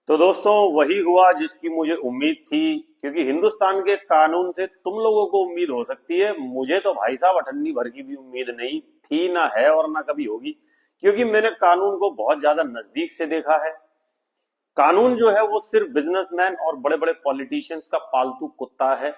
तो दोस्तों वही हुआ जिसकी मुझे उम्मीद थी। क्योंकि हिंदुस्तान के कानून से तुम लोगों को उम्मीद हो सकती है, मुझे तो भाई साहब अठन्नी भर की भी उम्मीद नहीं थी, ना है और ना कभी होगी। क्योंकि मैंने कानून को बहुत ज्यादा नजदीक से देखा है। कानून जो है वो सिर्फ बिजनेसमैन और बड़े बड़े पॉलिटिशियंस का पालतू कुत्ता है।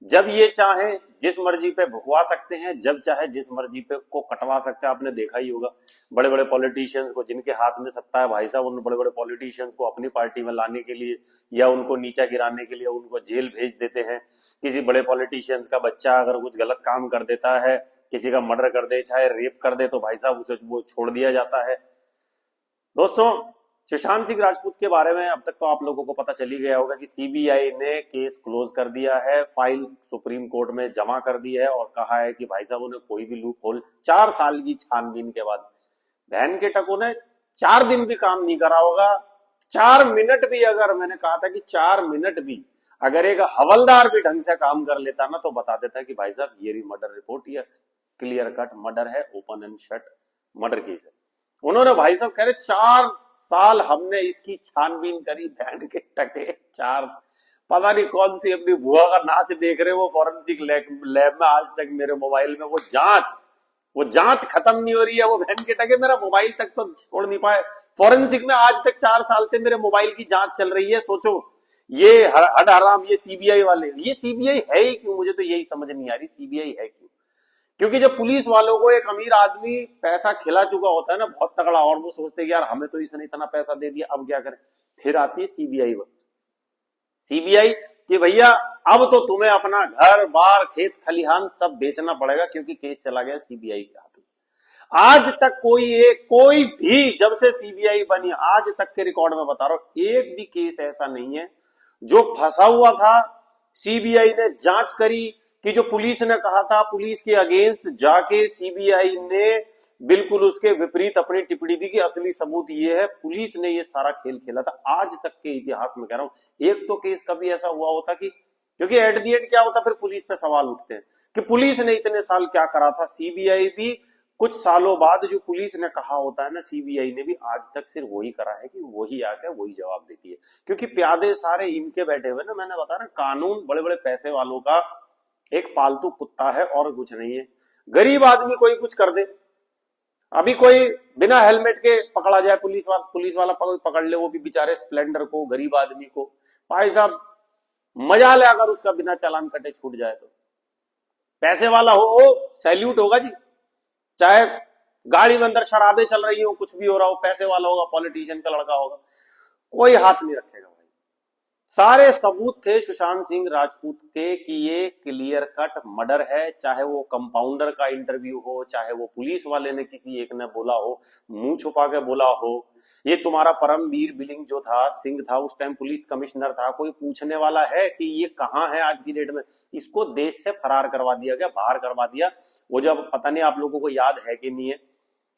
जब ये चाहे जिस मर्जी पे भुगवा सकते हैं, जब चाहे जिस मर्जी पे को कटवा सकते हैं। आपने देखा ही होगा बड़े बड़े पॉलिटिशियंस को, जिनके हाथ में सत्ता है भाई साहब, उन बड़े बड़े पॉलिटिशियंस को अपनी पार्टी में लाने के लिए या उनको नीचा गिराने के लिए उनको जेल भेज देते हैं। किसी बड़े पॉलिटिशियंस का बच्चा अगर कुछ गलत काम कर देता है, किसी का मर्डर कर दे, चाहे रेप कर दे, तो भाई साहब उसे वो छोड़ दिया जाता है। दोस्तों, सुशांत सिंह राजपूत के बारे में अब तक तो आप लोगों को पता चल ही गया होगा कि सीबीआई ने केस क्लोज कर दिया है, फाइल सुप्रीम कोर्ट में जमा कर दी है और कहा है कि भाई साहब उन्हें कोई भी लूप होल 4 साल की छानबीन के बाद, बहन के टकों ने 4 दिन भी काम नहीं करा होगा। 4 मिनट भी, अगर मैंने कहा था कि 4 मिनट भी अगर एक हवलदार भी ढंग से काम कर लेता ना, तो बता देता कि भाई साहब ये मर्डर रिपोर्ट, ये क्लियर कट मर्डर है, open and shut murder case है। उन्होंने भाई साहब कह रहे 4 साल हमने इसकी छानबीन करी, बहन के टके चार। पता नहीं कौन सी अपनी बुआ का नाच देख रहे वो फॉरेंसिक लैब में। आज तक मेरे मोबाइल में वो जांच खत्म नहीं हो रही है। वो बहन के टके मेरा मोबाइल तक तो छोड़ नहीं पाए। फॉरेंसिक में आज तक 4 साल से मेरे मोबाइल की जांच चल रही है। सोचो, ये हड हराम, ये सीबीआई वाले, ये सीबीआई है ही क्यों? मुझे तो यही समझ नहीं आ रही, सीबीआई है क्यों? क्योंकि जब पुलिस वालों को एक अमीर आदमी पैसा खिला चुका होता है ना, बहुत तगड़ा, और वो सोचते हैं कि यार हमें तो इसने इतना पैसा दे दिया, अब क्या करें, फिर आती है सीबीआई कि भैया अब तो तुम्हें अपना घर बार खेत खलिहान सब बेचना पड़ेगा, क्योंकि केस चला गया सीबीआई के हाथ में। आज तक कोई भी, जब से सीबीआई बनी आज तक के रिकॉर्ड में बता रहा हूं, एक भी केस ऐसा नहीं है जो फंसा हुआ था। सीबीआई ने जांच करी कि जो पुलिस ने कहा था, पुलिस के अगेंस्ट जाके सीबीआई ने बिल्कुल उसके विपरीत अपनी टिप्पणी दी कि असली सबूत ये है, पुलिस ने ये सारा खेल खेला था। आज तक के इतिहास में कह रहा हूं, एक तो केस कभी ऐसा हुआ होता कि, क्योंकि एट दी एंड क्या होता, फिर पुलिस पे सवाल उठते हैं कि पुलिस ने इतने साल क्या करा था। सीबीआई भी कुछ सालों बाद जो पुलिस ने कहा होता है ना, सीबीआई ने भी आज तक सिर्फ वही करा है कि वही आके वही जवाब देती है। क्योंकि प्यादे सारे इनके बैठे हुए ना, मैंने बताया ना, कानून बड़े बड़े पैसे वालों का एक पालतू कुत्ता है और कुछ नहीं है। गरीब आदमी कोई कुछ कर दे, अभी कोई बिना हेलमेट के पकड़ा जाए, पुलिस वाला पकड़ ले, वो भी बेचारे स्प्लेंडर को, गरीब आदमी को, भाई साहब मजा ले अगर उसका बिना चालान कटे छूट जाए तो। पैसे वाला हो सैल्यूट होगा जी। चाहे गाड़ी में अंदर शराबें चल रही हो, कुछ भी हो रहा हो, पैसे वाला होगा, पॉलिटिशियन का लड़का होगा, कोई हाथ नहीं रखेगा। सारे सबूत थे सुशांत सिंह राजपूत के कि ये क्लियर कट मर्डर है। चाहे वो कंपाउंडर का इंटरव्यू हो, चाहे वो पुलिस वाले ने किसी एक ने बोला हो, मुंह छुपा के बोला हो। ये तुम्हारा परमवीर बिलिंग जो था, सिंह था, उस टाइम पुलिस कमिश्नर था, कोई पूछने वाला है कि ये कहां है आज की डेट में? इसको देश से फरार करवा दिया गया, बाहर करवा दिया। वो जब, पता नहीं आप लोगों को याद है कि नहीं है,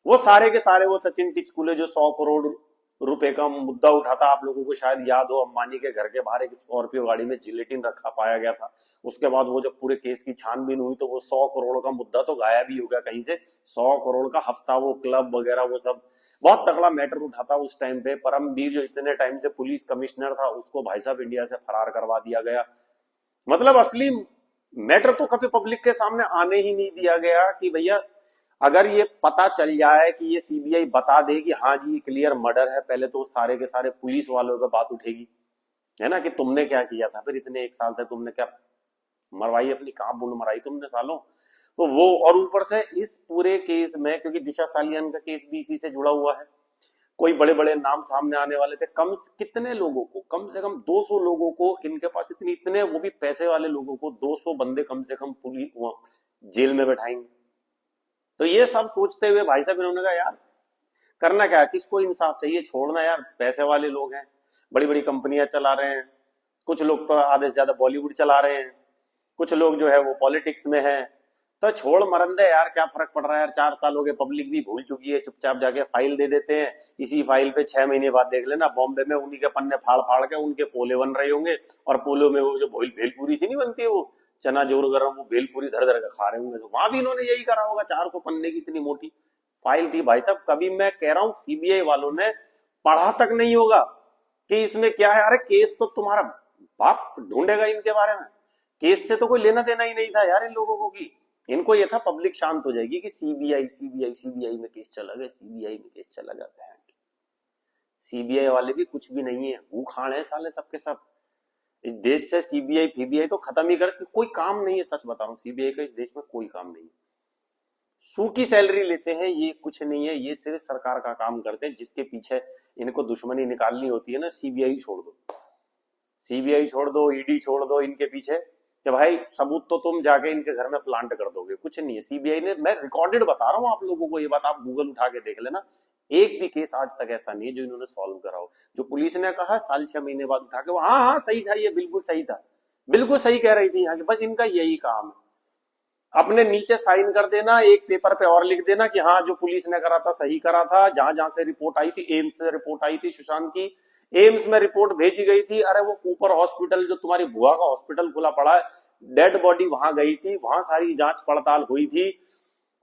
वो सारे के सारे वो सचिन टिचकुले जो 100 करोड़ रुपए का मुद्दा उठा था, आप लोगों को शायद याद हो, अंबानी के घर के बाहर एक स्कॉर्पियो गाड़ी में जिलेटिन रखा पाया गया था। उसके बाद वो जब पूरे केस की छानबीन हुई तो वो 100 करोड़ का मुद्दा तो गायब ही हो गया कहीं से। 100 करोड़ का हफ्ता, वो क्लब वगैरह, वो सब बहुत तगड़ा मैटर उठा था उस टाइम पे। परमवीर जो इतने टाइम से पुलिस कमिश्नर था, उसको भाई साहब इंडिया से फरार करवा दिया गया। मतलब असली मैटर तो कभी पब्लिक के सामने आने ही नहीं दिया गया कि भैया अगर ये पता चल जाए कि ये सीबीआई बता दे कि हाँ जी क्लियर मर्डर है, पहले तो सारे के सारे पुलिस वालों पे बात उठेगी, है ना, कि तुमने क्या किया था, फिर इतने 1 साल तक तुमने क्या मरवाई, अपनी कहां बूंद मराई तुमने सालों। तो वो, और ऊपर से इस पूरे केस में, क्योंकि दिशा सालियान का केस भी इसी से जुड़ा हुआ है, कोई बड़े बड़े नाम सामने आने वाले थे। कितने लोगों को, कम से कम 200 लोगों को, इनके पास इतने वो भी पैसे वाले लोगों को 200 बंदे कम से कम पुलिस जेल में बैठाएंगे। तो ये सब सोचते हुए भाई साहब इन्होंने कहा यार करना क्या है, किसको इंसाफ चाहिए, छोड़ना यार, पैसे वाले लोग हैं, बड़ी बड़ी कंपनियां चला रहे हैं, कुछ लोग तो आधे से ज्यादा बॉलीवुड चला रहे हैं, कुछ लोग जो है वो पॉलिटिक्स में है, तो छोड़ मरन दे यार, क्या फर्क पड़ रहा है यार। 4 साल हो गए, पब्लिक भी भूल चुकी है, चुपचाप जाके फाइल दे देते हैं। इसी फाइल पे 6 महीने बाद देख लेना, बॉम्बे में उन्हीं के पन्ने फाड़ फाड़ के उनके पोले बन रहे होंगे, और पोलो में वो जो भेलपूरी सी नहीं बनती है, वो चना जोर गरम, वो भेलपूरी धर धर के खा रहे होंगे। तो वहां भी इन्होंने यही करा होगा। 400 पन्ने की इतनी मोटी फाइल थी भाई साहब। कभी मैं कह रहा हूं सीबीआई वालों ने पढ़ा तक नहीं होगा कि इसमें क्या है। अरे केस तो तुम्हारा बाप ढूंढेगा इनके बारे में, केस से तो कोई लेना देना ही नहीं था यार इन लोगों को। की इनको ये था पब्लिक शांत हो जाएगी कि सीबीआई सीबीआई सीबीआई में केस चला गया, सीबीआई में केस चला जाता है। सीबीआई वाले भी कुछ भी नहीं है, वो खाड़ है साले सबके सब। इस देश से सीबीआई फीबीआई तो खत्म ही कर, कोई काम नहीं है, सच बता रहा हूँ सीबीआई का इस देश में कोई काम नहीं है। सू की सैलरी लेते हैं, ये कुछ नहीं है, ये सिर्फ सरकार का काम करते हैं। जिसके पीछे इनको दुश्मनी निकालनी होती है ना, सीबीआई छोड़ दो, सीबीआई छोड़ दो, ईडी छोड़ दो इनके पीछे, कि भाई सबूत तो तुम जाके इनके घर में प्लांट कर दोगे, कुछ नहीं है। सीबीआई ने, मैं रिकॉर्डेड बता रहा हूँ आप लोगों को, ये बात आप गूगल उठा के देख लेना, एक भी केस आज तक ऐसा नहीं है जो इन्होंने सॉल्व करा हो। जो पुलिस ने कहा साल 6 महीने बाद उठा के, हाँ हाँ सही था, ये बिल्कुल सही था, बिल्कुल सही कह रही थी यहाँ की, बस इनका यही काम है। अपने नीचे साइन कर देना, एक पेपर पे और लिख देना कि हाँ जो पुलिस ने करा था सही करा था। जहां जहां से रिपोर्ट आई थी, एम्स से रिपोर्ट आई थी सुशांत की, एम्स में रिपोर्ट भेजी गई थी। अरे वो कूपर हॉस्पिटल जो तुम्हारी बुआ का हॉस्पिटल खुला पड़ा है, डेड बॉडी वहां गई थी, वहां सारी जांच पड़ताल हुई थी।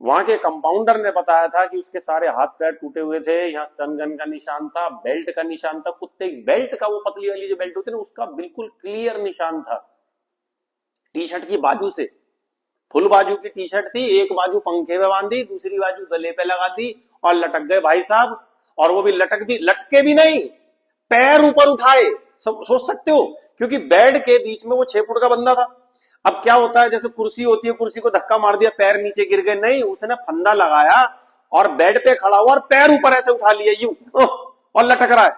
वहां के कंपाउंडर ने बताया था कि उसके सारे हाथ पैर टूटे हुए थे, यहाँ स्टन गन का निशान था, बेल्ट का निशान था, कुत्ते बेल्ट का, वो पतली वाली जो बेल्ट होती है ना, उसका बिल्कुल क्लियर निशान था। टी शर्ट की बाजू से, फुल बाजू की टी शर्ट थी, एक बाजू पंखे में बांधी, दूसरी बाजू गले पे लगा दी और लटक गए भाई साहब। और वो भी लटके भी नहीं, पैर ऊपर उठाए। सोच सकते हो, क्योंकि बेड के बीच में वो 6 फुट का बंदा था। अब क्या होता है, जैसे कुर्सी होती है, कुर्सी को धक्का मार दिया, पैर नीचे गिर गए, नहीं, उसने फंदा लगाया और बेड पे खड़ा हुआ और पैर ऊपर ऐसे उठा लिए यूं, और लटक रहा है,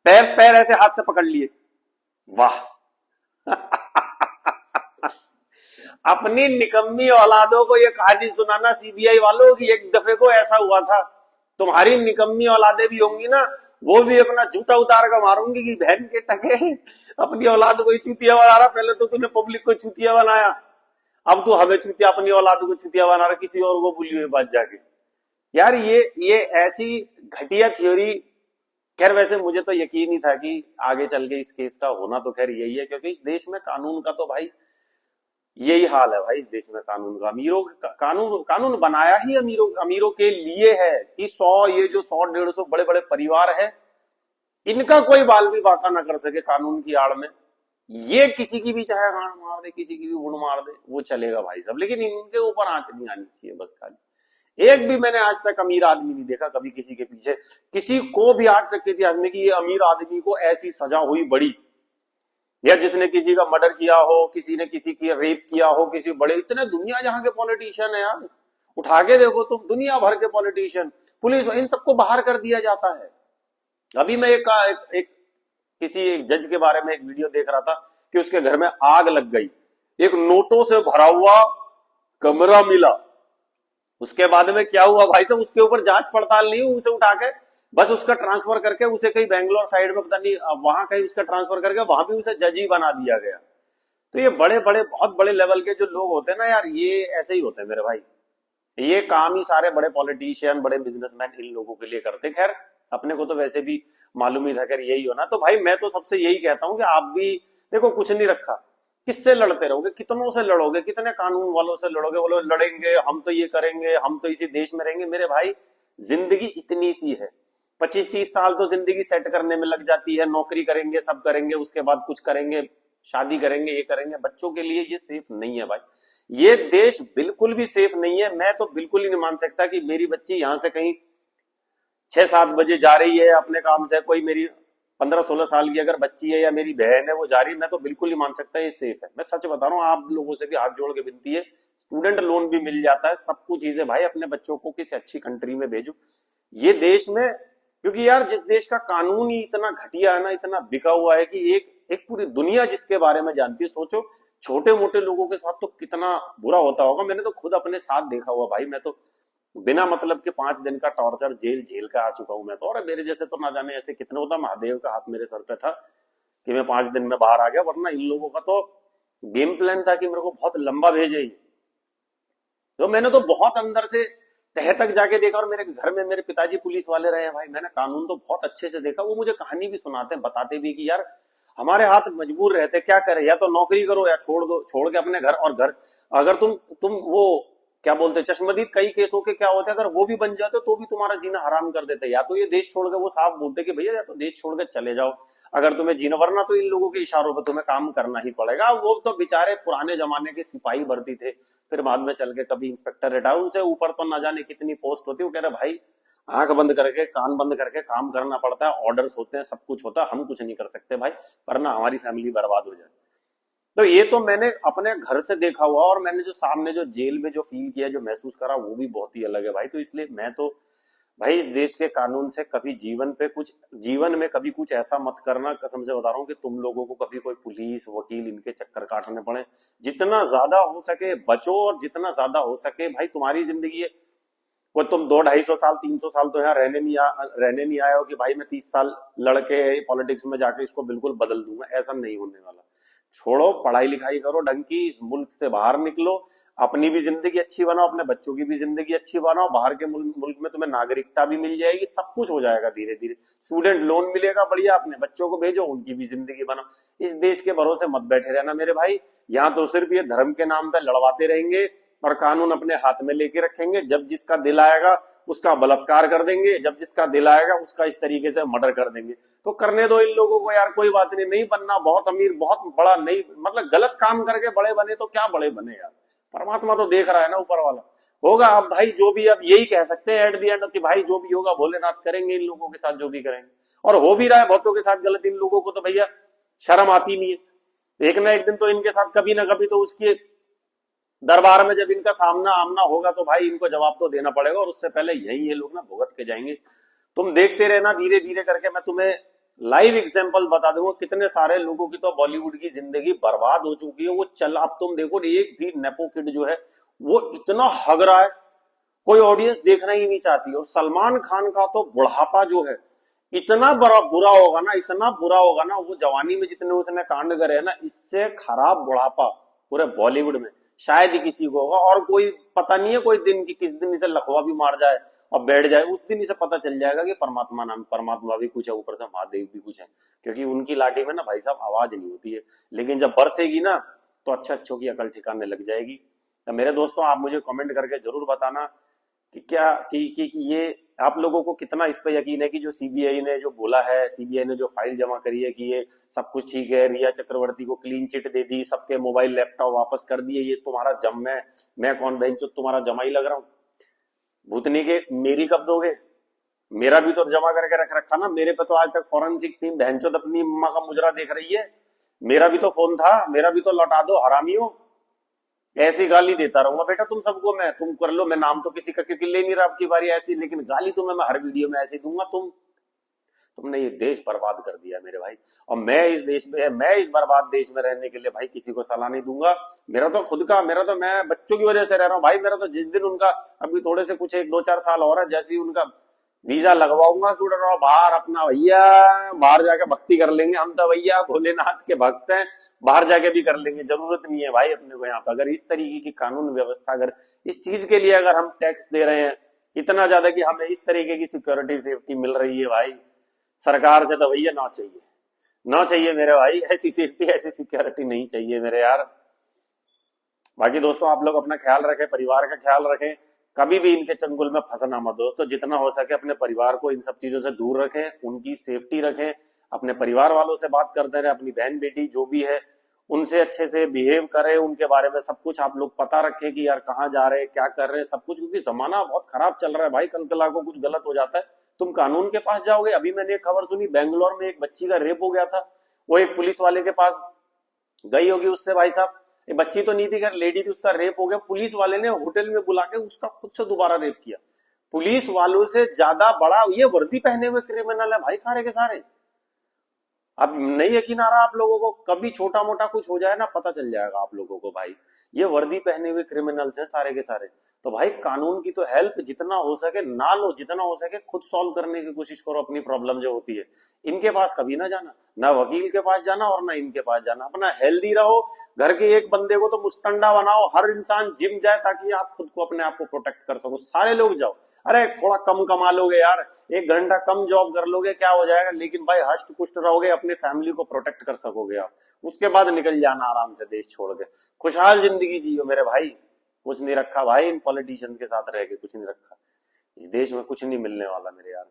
पैर ऐसे हाथ से पकड़ लिए। वाह अपनी निकम्मी औलादों को ये कहानी सुनाना सीबीआई वालों की, एक दफे को ऐसा हुआ था, तुम्हारी निकम्मी औलादे भी होंगी ना, वो भी अपना जूता उतार कर मारूंगी कि बहन के टके अपनी औलाद को ही चूतिया बना रहा। पहले तो तूने पब्लिक को चूतिया बनाया, अब तू हमें चूतिया, अपनी औलाद को चूतिया बना रहा, किसी और को भूली हुई बात जाके। यार ये ऐसी घटिया थ्योरी। खैर वैसे मुझे तो यकीन ही था कि आगे चल के इस केस का होना तो खैर यही है, क्योंकि इस देश में कानून का तो भाई यही हाल है भाई। इस देश में कानून का, अमीरों कानून बनाया ही अमीरों के लिए है कि 100 ये जो 100-150 बड़े बड़े परिवार है, इनका कोई बाल भी बाका ना कर सके कानून की आड़ में। ये किसी की भी चाहे गांड मार दे, किसी की भी गुण मार दे, वो चलेगा भाई साहब, लेकिन इनके ऊपर आंच नहीं आनी चाहिए बस खाली। एक भी मैंने आज तक अमीर आदमी नहीं देखा कभी किसी के पीछे, किसी को भी आज तक के इतिहास में कि ये अमीर आदमी को ऐसी सजा हुई बड़ी, या जिसने किसी का मर्डर किया हो, किसी ने किसी की रेप किया हो, किसी बड़े, इतने दुनिया जहां के पॉलिटिशियन है यार, उठा के देखो तुम, दुनिया भर के पॉलिटिशियन, पुलिस, इन सबको बाहर कर दिया जाता है। अभी मैं एक किसी एक जज के बारे में एक वीडियो देख रहा था कि उसके घर में आग लग गई, एक नोटों से भरा हुआ कमरा मिला। उसके बाद में क्या हुआ भाई साहब, उसके ऊपर जांच पड़ताल नहीं हुई, उसे उठा के बस उसका ट्रांसफर करके उसे कहीं बेंगलोर साइड में पता नहीं वहां कहीं उसका ट्रांसफर करके वहां भी उसे जज ही बना दिया गया। तो ये बड़े बड़े बहुत बड़े लेवल के जो लोग होते हैं ना यार, ये ऐसे ही होते हैं मेरे भाई। ये काम ही सारे बड़े पॉलिटिशियन, बड़े बिजनेसमैन इन लोगों के लिए करते। खैर अपने को तो वैसे भी मालूम ही था अगर यही होना, तो भाई मैं तो सबसे यही कहता हूं कि आप भी देखो, कुछ नहीं रखा, किससे लड़ते रहोगे, कितनों से लड़ोगे, कितने कानून वालों से लड़ोगे, बोलो लड़ेंगे हम तो ये करेंगे, हम तो इसी देश में रहेंगे। मेरे भाई जिंदगी इतनी सी है, 25-30 साल तो जिंदगी सेट करने में लग जाती है, नौकरी करेंगे, सब करेंगे, उसके बाद कुछ करेंगे, शादी करेंगे, ये करेंगे। बच्चों के लिए ये सेफ नहीं है भाई, ये देश बिल्कुल भी सेफ नहीं है। मैं तो बिल्कुल ही नहीं मान सकता कि मेरी बच्ची यहां से कहीं 6-7 बजे जा रही है अपने काम से, कोई मेरी 15-16 साल की अगर बच्ची है या मेरी बहन है वो जा रही, मैं तो बिल्कुल नहीं मान सकता ये सेफ है। मैं सच बता रहा हूँ, आप लोगों से भी हाथ जोड़ के विनती है, स्टूडेंट लोन भी मिल जाता है, सब कुछ चीजें भाई, अपने बच्चों को किसी अच्छी कंट्री में भेजो ये देश में। क्योंकि यार जिस देश का कानून ही इतना घटिया है ना, इतना बिका हुआ है कि एक पूरी दुनिया जिसके बारे में जानती है, सोचो छोटे मोटे लोगों के साथ तो कितना बुरा होता होगा। मैंने तो खुद अपने साथ देखा हुआ भाई, मैं तो बिना मतलब के 5 दिन का टॉर्चर जेल झेल का आ चुका हूं मैं तो। और मेरे जैसे तो ना जाने ऐसे कितने होता, महादेव का हाथ मेरे सर पे था कि मैं 5 दिन में बाहर आ गया, वरना इन लोगों का तो गेम प्लान था कि मेरे को बहुत लंबा भेजे। तो मैंने तो बहुत अंदर से तह तक जाके देखा, और मेरे घर में मेरे पिताजी पुलिस वाले रहे हैं भाई, मैंने कानून तो बहुत अच्छे से देखा। वो मुझे कहानी भी सुनाते हैं, बताते भी कि यार हमारे हाथ मजबूर रहते, क्या करें, या तो नौकरी करो या छोड़ दो, छोड़ के अपने घर, और घर अगर तुम वो क्या बोलते हैं, चश्मदीद कई केसों के क्या होते हैं, अगर वो भी बन जाते तो भी तुम्हारा जीना हराम कर देते। या तो ये देश छोड़ के, वो साफ बोलते कि भैया या तो देश छोड़ के चले जाओ, अगर तुम्हें जीना, वरना तो इन लोगों के इशारों पर तुम्हें काम करना ही पड़ेगा। वो तो बेचारे पुराने जमाने के सिपाही भर्ती थे, फिर बाद में चल के कभी इंस्पेक्टर रिटायर, उनसे ऊपर तो ना जाने कितनी पोस्ट होती है। वो कह रहे भाई आंख बंद करके कान बंद करके काम करना पड़ता है, ऑर्डर्स होते हैं, सब कुछ होता है, हम कुछ नहीं कर सकते भाई, वरना हमारी फैमिली बर्बाद हो जाए। तो ये तो मैंने अपने घर से देखा हुआ, और मैंने जो सामने जो जेल में जो फील किया, जो महसूस करा, वो भी बहुत ही अलग है भाई। तो इसलिए मैं तो भाई इस देश के कानून से कभी जीवन में कभी कुछ ऐसा मत करना, कसम से बता रहा हूँ, कि तुम लोगों को कभी कोई पुलिस वकील इनके चक्कर काटने पड़े। जितना ज्यादा हो सके बचो, और जितना ज्यादा हो सके भाई, तुम्हारी जिंदगी है, कोई तुम 200-250 साल 300 साल तो यहाँ रहने नहीं आए हो कि भाई मैं 30 साल लड़के पॉलिटिक्स में जाके इसको बिल्कुल बदल दूंगा, ऐसा नहीं होने वाला। छोड़ो, पढ़ाई लिखाई करो ढंग की, इस मुल्क से बाहर निकलो, अपनी भी जिंदगी अच्छी बनाओ, अपने बच्चों की भी जिंदगी अच्छी बनाओ, बाहर के मुल्क में तुम्हें नागरिकता भी मिल जाएगी, सब कुछ हो जाएगा धीरे धीरे, स्टूडेंट लोन मिलेगा बढ़िया, अपने बच्चों को भेजो, उनकी भी जिंदगी बनाओ। इस देश के भरोसे मत बैठे रहना मेरे भाई। यहाँ तो सिर्फ ये धर्म के नाम पे लड़वाते रहेंगे और कानून अपने हाथ में लेके रखेंगे, जब जिसका दिल आएगा उसका बलात्कार कर देंगे, जब जिसका दिल आएगा उसका इस तरीके से मर्डर कर देंगे। तो करने दो इन लोगों को यार, कोई बात नहीं, नहीं बनना बहुत अमीर बहुत बड़ा, नहीं मतलब गलत काम करके बड़े बने तो क्या बड़े बने यार, परमात्मा तो देख रहा है ना, ऊपर वाला होगा। अब भाई जो भी, अब यही कह सकते हैं एट दी एंड कि भाई जो भी होगा भोलेनाथ करेंगे इन लोगों के साथ जो भी करेंगे, और हो भी रहा है बहुतों के साथ गलत। इन लोगों को तो भैया शर्म आती नहीं है, एक ना एक दिन तो इनके साथ कभी ना कभी तो उसके दरबार में जब इनका सामना आमना होगा तो भाई इनको जवाब तो देना पड़ेगा, और उससे पहले यही ये लोग ना भुगत के जाएंगे। तुम देखते रहना, धीरे धीरे करके मैं तुम्हें लाइव एग्जांपल बता दूंगा, कितने सारे लोगों की तो बॉलीवुड की जिंदगी बर्बाद हो चुकी है। वो चल, अब तुम देखो एक भी नेपो किड जो है वो इतना हग रहा है, कोई ऑडियंस देखना ही नहीं चाहती। और सलमान खान का तो बुढ़ापा जो है इतना बड़ा बुरा होगा ना, इतना बुरा होगा ना, वो जवानी में जितने उसने कांड करे है ना, इससे खराब बुढ़ापा पूरे बॉलीवुड में शायद ही किसी को होगा। और कोई पता नहीं है कोई दिन की, किस दिन इसे लखवा भी मार जाए और बैठ जाए, उस दिन इसे पता चल जाएगा कि परमात्मा भी कुछ है, ऊपर से महादेव भी कुछ है, क्योंकि उनकी लाठी में ना भाई साहब आवाज नहीं होती है, लेकिन जब बरसेगी ना तो अच्छों की अकल ठिकाने लग जाएगी। तो मेरे दोस्तों, आप मुझे कमेंट करके जरूर बताना कि क्या कि ये आप लोगों को कितना इस पे यकीन है कि जो सीबीआई ने जो बोला है, सीबीआई ने जो फाइल जमा करी है कि ये सब कुछ ठीक है, रिया चक्रवर्ती को क्लीन चिट दे दी, सबके मोबाइल लैपटॉप वापस कर दिए, ये तुम्हारा जम मैं कौन बहन तुम्हारा जमा ही लग रहा हूँ भूतनी के, मेरी कब दोगे? मेरा भी तो जमा करके रख रखा ना, मेरे पे तो आज तक फॉरेंसिक टीम बहनचोद अपनी अम्मा का मुजरा देख रही है, मेरा भी तो फोन था, मेरा भी तो लौटा दो हरामियों। ऐसी गाली देता रहूंगा बेटा तुम सबको मैं, तुम कर लो, मैं नाम तो किसी का क्योंकि ले नहीं रहा आपकी बारी ऐसी, लेकिन गाली तुम्हें मैं हर वीडियो में ऐसी दूंगा। तुमने ये देश बर्बाद कर दिया मेरे भाई, और मैं इस बर्बाद देश में रहने के लिए भाई किसी को सलाह नहीं दूंगा। मेरा तो मैं बच्चों की वजह से रह रहा हूँ भाई। मेरा तो जिस दिन उनका अभी थोड़े से कुछ 1-2-4 साल और है, जैसे ही उनका वीजा लगवाऊंगा स्टूडेंट और बाहर अपना भैया बाहर जाके भक्ति कर लेंगे। हम तो भैया भोलेनाथ के भक्त हैं, बाहर जाके भी कर लेंगे, जरूरत नहीं है भाई अपने को यहाँ पर। अगर इस तरीके की कानून व्यवस्था, अगर इस चीज के लिए अगर हम टैक्स दे रहे हैं इतना ज्यादा कि हमें इस तरीके की सिक्योरिटी सेफ्टी मिल रही है भाई सरकार से, तो भैया ना चाहिए, ना चाहिए मेरे भाई, ऐसी सेफ्टी ऐसी सिक्योरिटी नहीं चाहिए मेरे यार। बाकी दोस्तों आप लोग अपना ख्याल रखें, परिवार का ख्याल रखें, कभी भी इनके चंगुल में फंसना मत दोस्तों। जितना हो सके अपने परिवार को इन सब चीजों से दूर रखें, उनकी सेफ्टी रखें, अपने परिवार वालों से बात करते रहे, अपनी बहन बेटी जो भी है उनसे अच्छे से बिहेव करें, उनके बारे में सब कुछ आप लोग पता रखें कि यार कहाँ जा रहे हैं क्या कर रहे हैं सब कुछ, क्योंकि जमाना बहुत खराब चल रहा है भाई। कल कला को कुछ गलत हो जाता है तुम कानून के पास जाओगे। अभी मैंने एक खबर सुनी, बेंगलोर में एक बच्ची का रेप हो गया था, वो एक पुलिस वाले के पास गई होगी, उससे भाई साहब ये बच्ची तो नहीं थी, अगर लेडी थी, उसका रेप हो गया। पुलिस वाले ने होटल में बुला के उसका खुद से दोबारा रेप किया। पुलिस वालों से ज्यादा बड़ा ये वर्दी पहने हुए क्रिमिनल है भाई सारे के सारे। अब नहीं यकीन आ रहा आप लोगों को, कभी छोटा मोटा कुछ हो जाए ना पता चल जाएगा आप लोगों को भाई, ये वर्दी पहने हुए क्रिमिनल्स हैं सारे के सारे। तो भाई कानून की तो हेल्प जितना हो सके ना लो, जितना हो सके खुद सॉल्व करने की कोशिश करो अपनी प्रॉब्लम जो होती है। इनके पास कभी ना जाना, ना वकील के पास जाना और ना इनके पास जाना। अपना हेल्दी रहो, घर के एक बंदे को तो मुस्टंडा बनाओ, हर इंसान जिम जाए ताकि आप खुद को अपने आप को प्रोटेक्ट कर सको। सारे लोग जाओ, अरे थोड़ा कम कमा लोगे यार, 1 घंटा कम जॉब कर लोगे क्या हो जाएगा, लेकिन भाई हष्ट पुष्ट रहोगे, अपनी फैमिली को प्रोटेक्ट कर सकोगे आप। उसके बाद निकल जाना आराम से देश छोड़ के, खुशहाल जिंदगी जियो मेरे भाई। कुछ नहीं रखा भाई इन पॉलिटिशियंस के साथ रह के, कुछ नहीं रखा, इस देश में कुछ नहीं मिलने वाला मेरे यार।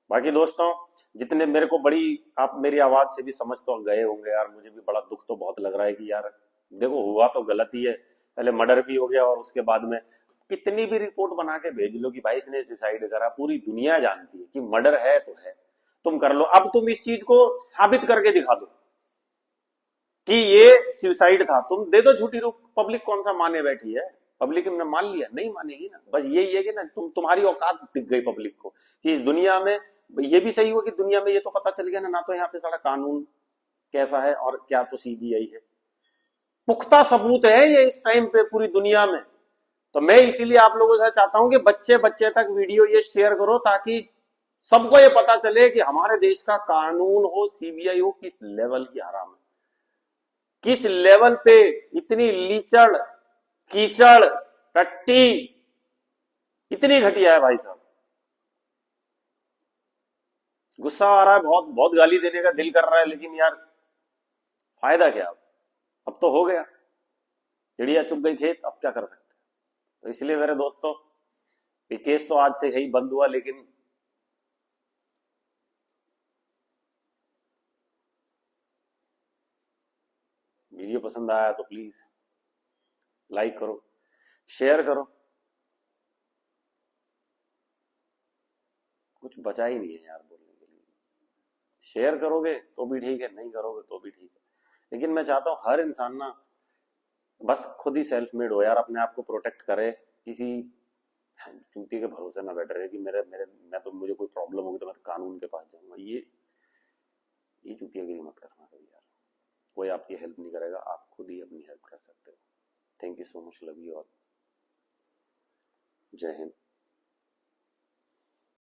बाकी दोस्तों, जितने मेरे को बड़ी, आप मेरी आवाज से भी समझ तो गए होंगे यार, मुझे भी बड़ा दुख तो बहुत लग रहा है कि यार देखो हुआ तो गलत ही है, पहले मर्डर भी हो गया और उसके बाद में कितनी भी रिपोर्ट बना के भेज लो कि भाई इसने सुसाइड करा, पूरी दुनिया जानती है कि मर्डर है तो है, तुम कर लो। अब तुम इस चीज को साबित करके दिखा दो कि ये सुसाइड था, तुम दे दो झूठी रूप, पब्लिक कौन सा माने बैठी है? पब्लिक ने मान लिया? नहीं मानेगी ना। बस यही है कि ना तुम्हारी औकात दिख गई पब्लिक को कि इस दुनिया में, ये भी सही हुआ कि दुनिया में ये तो पता चल गया ना तो यहाँ पे सारा कानून कैसा है और क्या तो सीबीआई है, पुख्ता सबूत है ये इस टाइम पे पूरी दुनिया में। तो मैं इसीलिए आप लोगों से चाहता हूं कि बच्चे बच्चे तक वीडियो ये शेयर करो ताकि सबको ये पता चले कि हमारे देश का कानून हो, सीबीआई हो, किस लेवल की हराम है, किस लेवल पे इतनी लीचड़ कीचड़ टट्टी इतनी घटिया है भाई साहब। गुस्सा आ रहा है, बहुत बहुत गाली देने का दिल कर रहा है, लेकिन यार फायदा क्या? अब तो हो गया, चिड़िया चुग गई खेत, अब क्या कर सकते हैं। तो इसलिए मेरे दोस्तों, ये केस तो आज से यही बंद हुआ, लेकिन वीडियो पसंद आया तो प्लीज लाइक करो, शेयर करो। कुछ बचा ही नहीं है यार बोलने के लिए। शेयर करोगे तो भी ठीक है, नहीं करोगे तो भी ठीक है, लेकिन मैं चाहता हूं हर इंसान ना बस खुद ही सेल्फ मेड हो यार, अपने आप को प्रोटेक्ट करे, किसी चूती के भरोसे ना बैठ रहे कि मेरे मेरे मैं तो, मुझे कोई प्रॉब्लम होगी तो मैं तो कानून के पास जाऊंगा। ये चूतियागिरी मत करना कभी यार, कोई आपकी हेल्प नहीं करेगा, आप खुद ही अपनी हेल्प कर सकते हो। Thank you so much, love you all, जय हिंद।